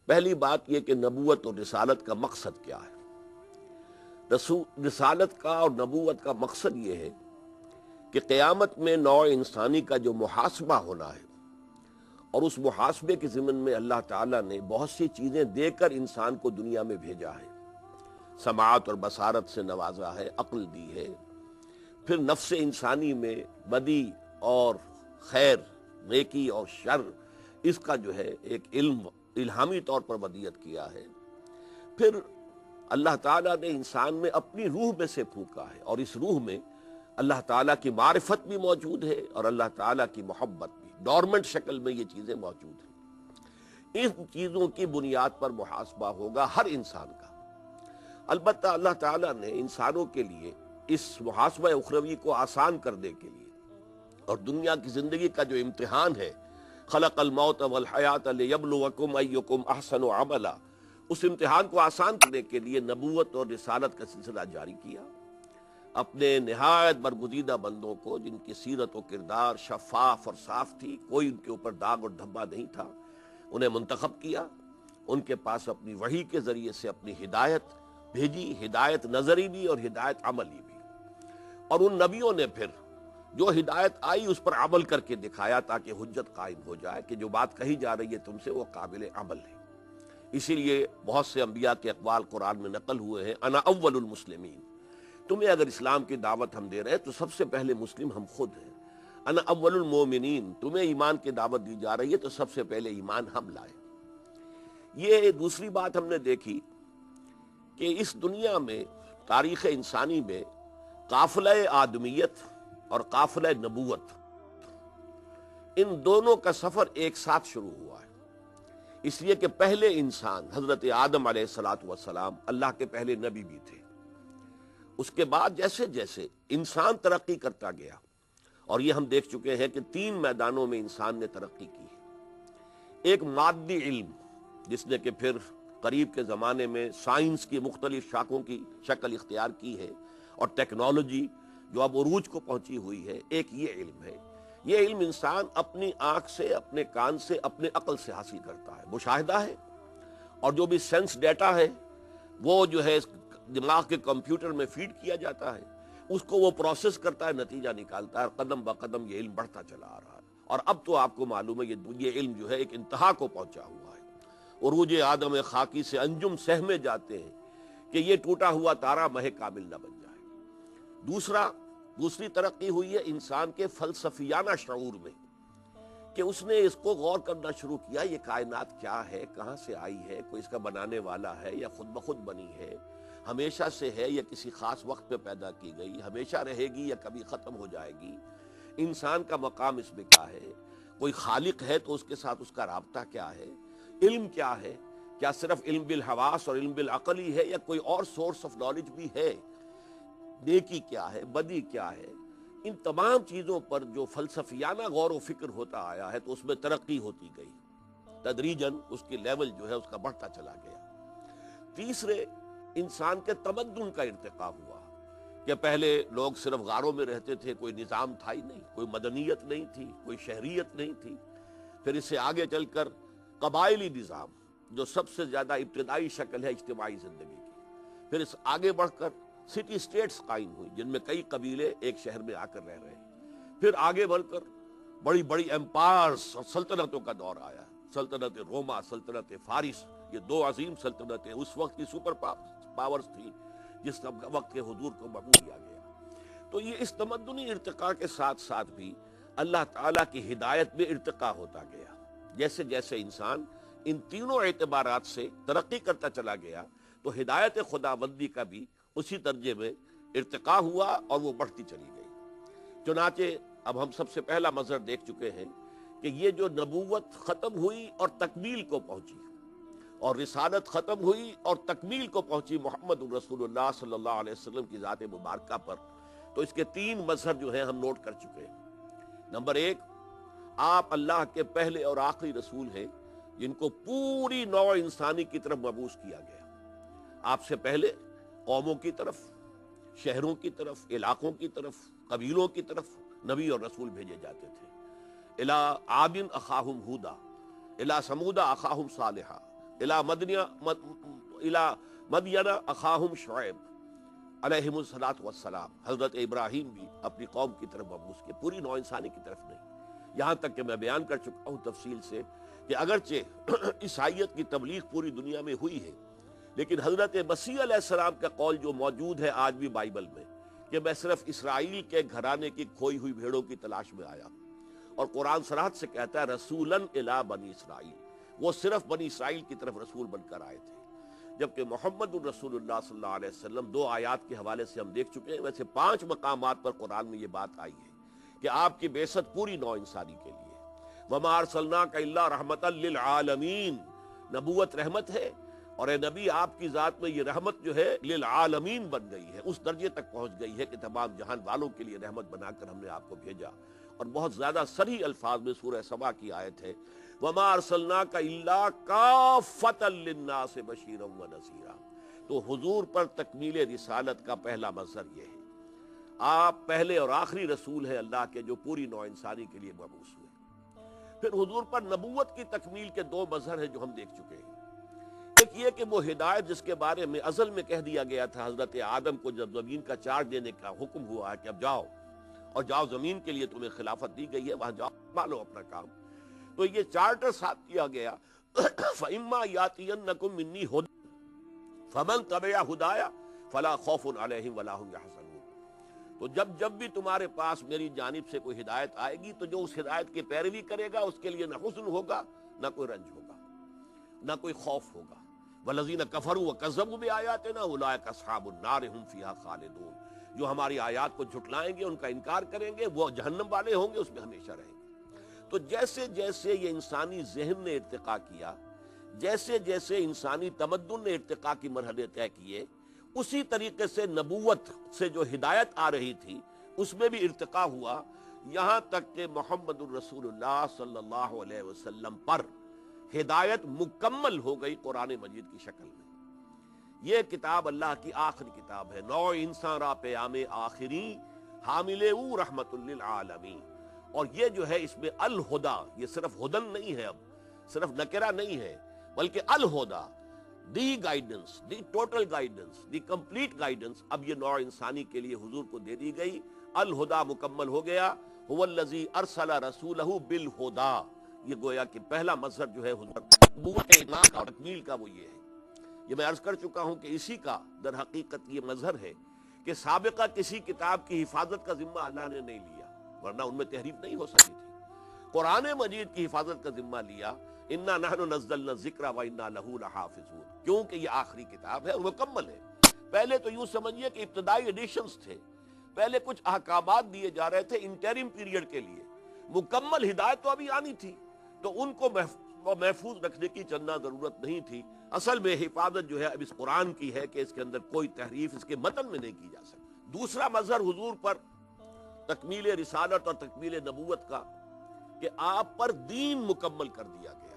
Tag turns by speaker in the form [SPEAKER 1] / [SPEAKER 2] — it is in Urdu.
[SPEAKER 1] پہلی بات یہ کہ نبوت اور رسالت کا مقصد کیا ہے۔ رسالت کا اور نبوت کا مقصد یہ ہے کہ قیامت میں نوع انسانی کا جو محاسبہ ہونا ہے، اور اس محاسبے کے ضمن میں اللہ تعالیٰ نے بہت سی چیزیں دے کر انسان کو دنیا میں بھیجا ہے۔ سماعت اور بصارت سے نوازا ہے، عقل دی ہے، پھر نفس انسانی میں بدی اور خیر، نیکی اور شر، اس کا جو ہے ایک علم الہامی طور پر ودیت کیا ہے۔ پھر اللہ تعالیٰ نے انسان میں اپنی روح میں سے پھونکا ہے، اور اس روح میں اللہ تعالیٰ کی معرفت بھی موجود ہے اور اللہ تعالیٰ کی محبت بھی، ڈورمنٹ شکل میں یہ چیزیں موجود ہیں۔ ان چیزوں کی بنیاد پر محاسبہ ہوگا ہر انسان کا۔ البتہ اللہ تعالیٰ نے انسانوں کے لیے اس محاسبہ اخروی کو آسان کرنے کے لیے اور دنیا کی زندگی کا جو امتحان ہے، خلق الموت والحیات لیبلوکم ایکم احسن عملا، اس امتحان کو آسان کرنے کے لیے نبوت اور رسالت کا سلسلہ جاری کیا۔ اپنے نہایت برگزیدہ بندوں کو، جن کی سیرت و کردار شفاف اور صاف تھی، کوئی ان کے اوپر داغ اور دھبا نہیں تھا، انہیں منتخب کیا، ان کے پاس اپنی وحی کے ذریعے سے اپنی ہدایت بھیجی، ہدایت نظری بھی اور ہدایت عملی بھی، اور ان نبیوں نے پھر جو ہدایت آئی اس پر عمل کر کے دکھایا تاکہ حجت قائم ہو جائے کہ جو بات کہی جا رہی ہے تم سے وہ قابل عمل ہے۔ اسی لیے بہت سے انبیاء کے اقوال قرآن میں نقل ہوئے ہیں، انا اول المسلمین، تمہیں اگر اسلام کی دعوت ہم دے رہے ہیں تو سب سے پہلے مسلم ہم خود ہیں۔ انا اول المومنین، تمہیں ایمان کی دعوت دی جا رہی ہے تو سب سے پہلے ایمان ہم لائیں۔ یہ دوسری بات ہم نے دیکھی کہ اس دنیا میں، تاریخ انسانی میں، قافلہ آدمیت اور قافلہ نبوت، ان دونوں کا سفر ایک ساتھ شروع ہوا ہے، اس لیے کہ پہلے انسان حضرت آدم علیہ الصلاۃ والسلام اللہ کے پہلے نبی بھی تھے۔ اس کے بعد جیسے جیسے انسان ترقی کرتا گیا، اور یہ ہم دیکھ چکے ہیں کہ 3 میدانوں میں انسان نے ترقی کی ہے۔ ایک مادی علم، جس نے کہ پھر قریب کے زمانے میں سائنس کی مختلف شاخوں کی شکل اختیار کی ہے، اور ٹیکنالوجی جو اب عروج کو پہنچی ہوئی ہے، ایک یہ علم ہے۔ یہ علم انسان اپنی آنکھ سے، اپنے کان سے، اپنے عقل سے حاصل کرتا ہے، مشاہدہ ہے، اور جو بھی سینس ڈیٹا ہے وہ جو ہے دماغ کے کمپیوٹر میں فیڈ کیا جاتا ہے، اس کو وہ پروسیس کرتا ہے، نتیجہ نکالتا ہے، قدم با قدم یہ علم بڑھتا چلا آ رہا ہے۔ اور اب تو آپ کو معلوم ہے یہ علم جو ہے ایک انتہا کو پہنچا ہوا ہے۔ عروج آدم خاکی سے انجم سہمے جاتے ہیں کہ یہ ٹوٹا ہوا تارا مہ کامل نہ بن جائے۔ دوسری ترقی ہوئی ہے انسان کے فلسفیانہ شعور میں، کہ اس نے اس کو غور کرنا شروع کیا، یہ کائنات کیا ہے، کہاں سے آئی ہے، کوئی اس کا بنانے والا ہے یا خود بخود بنی ہے، ہمیشہ سے ہے یا کسی خاص وقت پہ پیدا کی گئی، ہمیشہ رہے گی یا کبھی ختم ہو جائے گی، انسان کا مقام اس میں کیا ہے، کوئی خالق ہے تو اس کے ساتھ اس کا رابطہ کیا ہے، علم کیا ہے، کیا صرف علم بالحواس اور علم بالعقل ہی ہے یا کوئی اور سورس آف نالج بھی ہے، نیکی کیا ہے، بدی کیا ہے۔ ان تمام چیزوں پر جو فلسفیانہ غور و فکر ہوتا آیا ہے تو اس میں ترقی ہوتی گئی، تدریجاً اس کی لیول جو ہے اس کا بڑھتا چلا گیا۔ تیسرے، انسان کے تمدن کا ارتقا ہوا، کہ پہلے لوگ صرف غاروں میں رہتے تھے، کوئی نظام تھا ہی نہیں، کوئی مدنیت نہیں تھی، کوئی شہریت نہیں تھی۔ پھر اس سے آگے چل کر قبائلی نظام، جو سب سے زیادہ ابتدائی شکل ہے اجتماعی زندگی کی۔ پھر اس آگے بڑھ کر سٹی اسٹیٹس قائم ہوئی، جن میں کئی قبیلے ایک شہر میں آ کر رہ رہے ہیں۔ پھر آگے بڑھ کر بڑی بڑی ایمپائرز اور سلطنتوں کا دور آیا، سلطنت روما، سلطنت فارس، یہ 2 عظیم سلطنتیں اس وقت کی سپر پاورز تھی، جس وقت کے حضور کو مقبول کیا گیا۔ تو یہ اس تمدنی ارتقاء کے ساتھ ساتھ بھی اللہ تعالیٰ کی ہدایت میں ارتقاء ہوتا گیا۔ جیسے جیسے انسان ان تینوں اعتبارات سے ترقی کرتا چلا گیا تو ہدایت خداوندی کا بھی اسی درجے میں ارتقاء ہوا اور وہ بڑھتی چلی گئی۔ چنانچہ اب ہم سب سے پہلا منظر دیکھ چکے ہیں کہ یہ جو نبوت ختم ہوئی اور تکمیل کو پہنچی، اور رسالت ختم ہوئی اور تکمیل کو پہنچی محمد رسول اللہ صلی اللہ علیہ وسلم کی ذات مبارکہ پر، تو اس کے 3 مظہر جو ہیں ہم نوٹ کر چکے ہیں۔ نمبر 1، آپ اللہ کے پہلے اور آخری رسول ہیں جن کو پوری نوع انسانی کی طرف مبعوث کیا گیا۔ آپ سے پہلے قوموں کی طرف، شہروں کی طرف، علاقوں کی طرف، قبیلوں کی طرف نبی اور رسول بھیجے جاتے تھے۔ الی عاد اخاہم ہودا، الی ثمود اخاہم صالحا، الا مدین اخاہم شعیب علیہم الصلاۃ والسلام، حضرت ابراہیم بھی اپنی قوم کی طرف مبعوث کے، پوری نوع انسانی کی طرف نہیں۔ یہاں تک کہ میں بیان کر چکا ہوں تفصیل سے کہ اگرچہ عیسائیت کی تبلیغ پوری دنیا میں ہوئی ہے، لیکن حضرت مسیح علیہ السلام کا قول جو موجود ہے آج بھی بائبل میں کہ میں صرف اسرائیل کے گھرانے کی کھوئی ہوئی بھیڑوں کی تلاش میں آیا ہوں، اور قرآن صراحت سے کہتا ہے رسولاً الی بنی اسرائیل، وہ صرف بنی اسرائیل کی طرف رسول بن کر آئے تھے، جبکہ محمد الرسول اللہ صلی اللہ علیہ وسلم 2 آیات کے حوالے سے ہم دیکھ چکے ہیں، ویسے 5 مقامات پر قرآن میں یہ بات آئی ہے کہ آپ کی بعثت پوری نوع انسانی کے لیے، وما ارسلناک الا رحمۃ للعالمین، نبوت رحمت ہے، اور اے نبی آپ کی ذات میں یہ رحمت جو ہے للعالمین بن گئی ہے، اس درجے تک پہنچ گئی ہے کہ تمام جہان والوں کے لیے رحمت بنا کر ہم نے آپ کو بھیجا۔ اور بہت زیادہ صریح الفاظ میں سورہ سبا کی آیت ہے وما ارسلناک الا کافۃ للناس بشیرا ونذیرا، تو حضور پر تکمیل رسالت کا پہلا مظہر یہ ہے، آپ پہلے اور آخری رسول ہیں اللہ کے جو پوری نوع انسانی کے لیے مبعوث ہوئے۔ پھر حضور پر نبوت کی تکمیل کے 2 مظہر ہیں جو ہم دیکھ چکے ہیں، ایک یہ کہ وہ ہدایت جس کے بارے میں ازل میں کہہ دیا گیا تھا حضرت آدم کو جب زمین کا چارج دینے کا حکم ہوا ہے کہ اب جاؤ اور جاؤ، زمین کے لیے تمہیں خلافت دی گئی ہے، وہاں جاؤ مانو اپنا کام، تو یہ چارٹر ساتھ کیا گیا فَإِمَّا يَأْتِيَنَّكُم مِّنِّي هُدًى فَمَن تَبِعَ هُدَايَ فَلَا خَوْفٌ عَلَيْهِمْ وَلَا هُمْ يَحْزَنُونَ، تو جب بھی تمہارے پاس میری جانب سے کوئی ہدایت آئے گی تو جو اس ہدایت کی پیروی کرے گا اس کے لیے نہ حزن ہوگا، نہ کوئی رنج ہوگا، نہ کوئی خوف ہوگا۔ وَالَّذِينَ كَفَرُوا وَكَذَّبُوا بِآيَاتِنَا أُولَٰئِكَ أَصْحَابُ النَّارِ هُمْ فِيهَا خَالِدُونَ، جو ہماری آیات کو جھٹلائیں گے، ان کا انکار کریں گے، وہ جہنم والے ہوں گے، اس میں ہمیشہ رہیں گے۔ تو جیسے جیسے یہ انسانی ذہن نے ارتقا کیا، جیسے جیسے انسانی تمدن نے ارتقا کی مرحلے طے کیے، اسی طریقے سے نبوت سے جو ہدایت آ رہی تھی اس میں بھی ارتقا ہوا، یہاں تک کہ محمد الرسول اللہ صلی اللہ علیہ وسلم پر ہدایت مکمل ہو گئی قرآن مجید کی شکل میں۔ یہ کتاب اللہ کی آخری کتاب ہے، نوع انسان را پیام آخری حامل او رحمت للعالمین، اور یہ جو ہے اس میں الہدا، یہ صرف ہدن نہیں ہے، اب صرف نکرہ نہیں ہے، بلکہ الہدا، the guidance, the total guidance, the complete guidance اب یہ نوع انسانی کے لیے حضور کو دے دی گئی، الہدا مکمل ہو گیا، هو الذی ارسل رسولہ بالہدا، یہ گویا کہ پہلا مظہر جو ہے حضور نبوت اور تکمیل کا وہ یہ ہے۔ یہ میں عرض کر چکا ہوں کہ اسی کا در حقیقت یہ مظہر ہے کہ سابقہ کسی کتاب کی حفاظت کا ذمہ اللہ نے نہیں لیا، ورنہ ان میں تحریف نہیں ہو سکی تھی، قرآن مجید کی حفاظت کا ذمہ لیا، انا نحن نزلنا الذکر وانا لہ لحافظون، کیونکہ یہ آخری کتاب ہے اور مکمل ہے۔ پہلے تو یوں سمجھیے کہ ابتدائی ایڈیشنز تھے، پہلے کچھ احکامات دیے جا رہے تھے انٹرم پیریڈ کے لیے، مکمل ہدایت تو ابھی آنی تھی، تو ان کو محفوظ رکھنے کی چندہ ضرورت نہیں تھی۔ اصل میں حفاظت جو ہے اب اس قرآن کی ہے کہ اس کے اندر کوئی تحریف اس کے متن میں نہیں کی جا سکتی۔ دوسرا مظہر حضور پر تکمیل رسالت اور تکمیل نبوت کا کہ آپ پر دین مکمل کر دیا گیا،